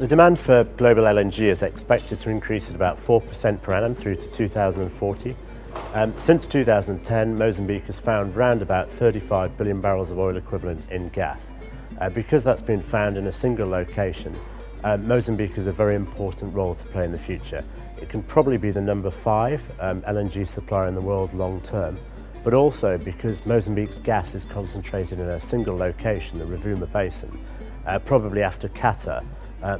demand for global LNG is expected to increase at about 4% per annum through to 2040. Since 2010, Mozambique has found round about 35 billion barrels of oil equivalent in gas. Because that's been found in a single location, Mozambique has a very important role to play in the future. It can probably be the number 5 LNG supplier in the world long term, but also because Mozambique's gas is concentrated in a single location, the Rovuma Basin, probably after Qatar,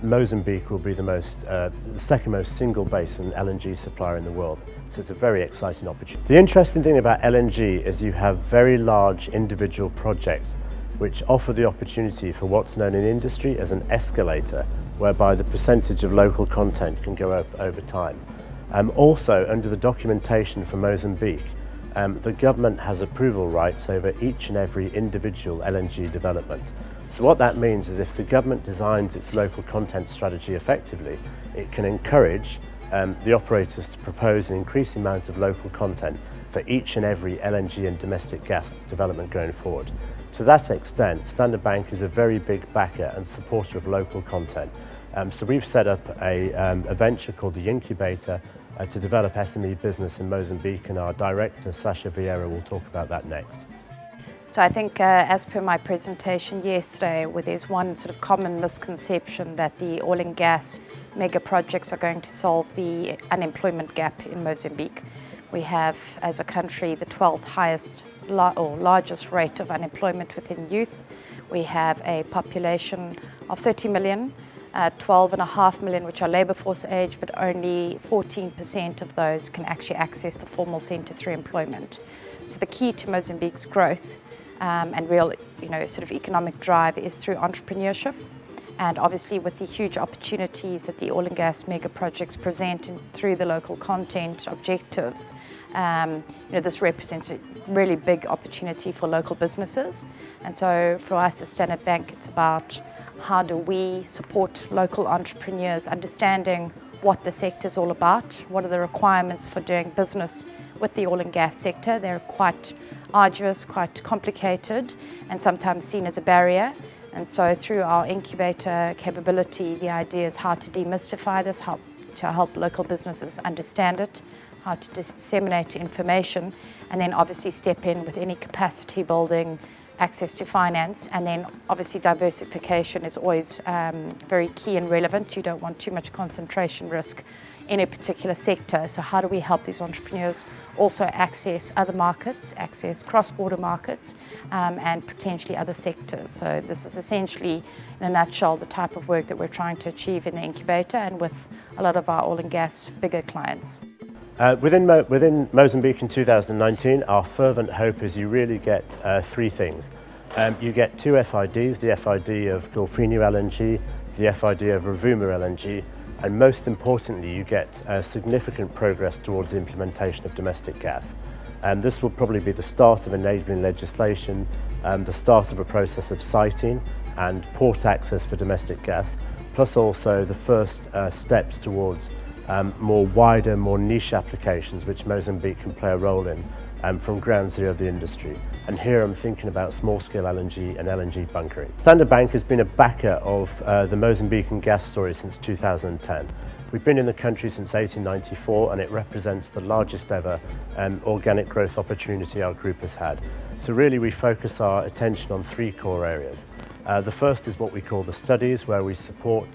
Mozambique will be the second most single basin LNG supplier in the world. So it's a very exciting opportunity. The interesting thing about LNG is you have very large individual projects which offer the opportunity for what's known in industry as an escalator, whereby the percentage of local content can go up over time. Also, under the documentation for Mozambique, the government has approval rights over each and every individual LNG development. So what that means is if the government designs its local content strategy effectively, it can encourage the operators to propose an increasing amount of local content for each and every LNG and domestic gas development going forward. To that extent, Standard Bank is a very big backer and supporter of local content. So we've set up a venture called the Incubator to develop SME business in Mozambique, and our director, Sasha Vieira, will talk about that next. So I think as per my presentation yesterday, where there's one sort of common misconception that the oil and gas mega projects are going to solve the unemployment gap in Mozambique. We have, as a country, the 12th highest or largest rate of unemployment within youth. We have a population of 30 million, 12.5 million which are labour force age, but only 14% of those can actually access the formal centre through employment. So the key to Mozambique's growth and real, sort of economic drive is through entrepreneurship. And obviously with the huge opportunities that the oil and gas mega projects present through the local content objectives, this represents a really big opportunity for local businesses. And so for us as Standard Bank, it's about how do we support local entrepreneurs understanding what the sector is all about, what are the requirements for doing business with the oil and gas sector. They're quite arduous, quite complicated, and sometimes seen as a barrier. And so through our incubator capability, the idea is how to demystify this, how to help local businesses understand it, how to disseminate information, and then obviously step in with any capacity building, access to finance, and then obviously diversification is always very key and relevant. You don't want too much concentration risk in a particular sector. So how do we help these entrepreneurs also access other markets, access cross-border markets, and potentially other sectors? So this is essentially, in a nutshell, the type of work that we're trying to achieve in the incubator and with a lot of our oil and gas bigger clients. Within Mozambique in 2019, our fervent hope is you really get 3 things. You get 2 FIDs, the FID of Golfinho LNG, the FID of Rovuma LNG, and most importantly, you get significant progress towards the implementation of domestic gas. This will probably be the start of enabling legislation, the start of a process of siting and port access for domestic gas, plus also the first steps towards more wider, more niche applications which Mozambique can play a role in from ground zero of the industry. And here I'm thinking about small-scale LNG and LNG bunkering. Standard Bank has been a backer of the Mozambican gas story since 2010. We've been in the country since 1894, and it represents the largest ever organic growth opportunity our group has had. So really we focus our attention on 3 core areas. The first is what we call the studies, where we support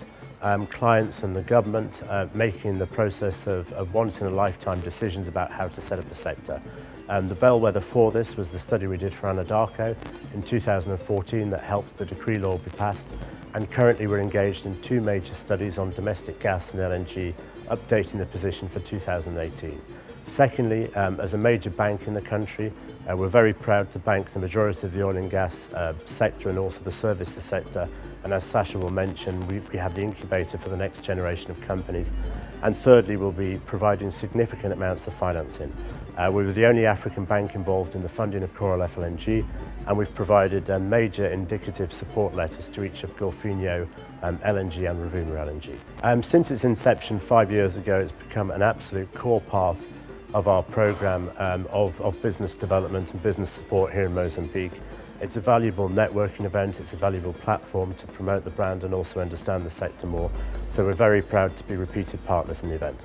clients and the government making the process of once-in-a-lifetime decisions about how to set up a sector. The bellwether for this was the study we did for Anadarko in 2014 that helped the decree law be passed, and currently we're engaged in 2 major studies on domestic gas and LNG, updating the position for 2018. Secondly, as a major bank in the country, we're very proud to bank the majority of the oil and gas sector and also the services sector. And as Sasha will mention, we have the incubator for the next generation of companies. And thirdly, we'll be providing significant amounts of financing. We were the only African bank involved in the funding of Coral FLNG, and we've provided major indicative support letters to each of Golfinho LNG and Rovuma LNG. Since its inception 5 years ago, it's become an absolute core part of our programme of business development and business support here in Mozambique. It's a valuable networking event, it's a valuable platform to promote the brand and also understand the sector more. So we're very proud to be repeated partners in the event.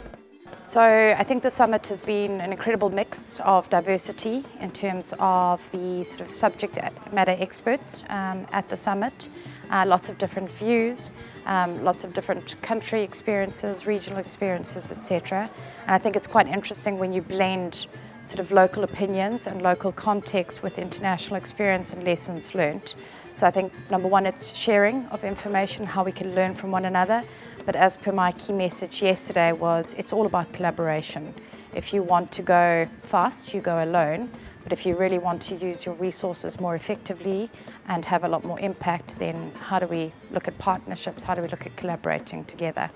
So I think the summit has been an incredible mix of diversity in terms of the sort of subject matter experts at the summit, lots of different views, lots of different country experiences, regional experiences, etc. And I think it's quite interesting when you blend sort of local opinions and local context with international experience and lessons learnt. So I think number one, it's sharing of information, how we can learn from one another. But as per my key message yesterday was, it's all about collaboration. If you want to go fast, you go alone. But if you really want to use your resources more effectively and have a lot more impact, then how do we look at partnerships? How do we look at collaborating together?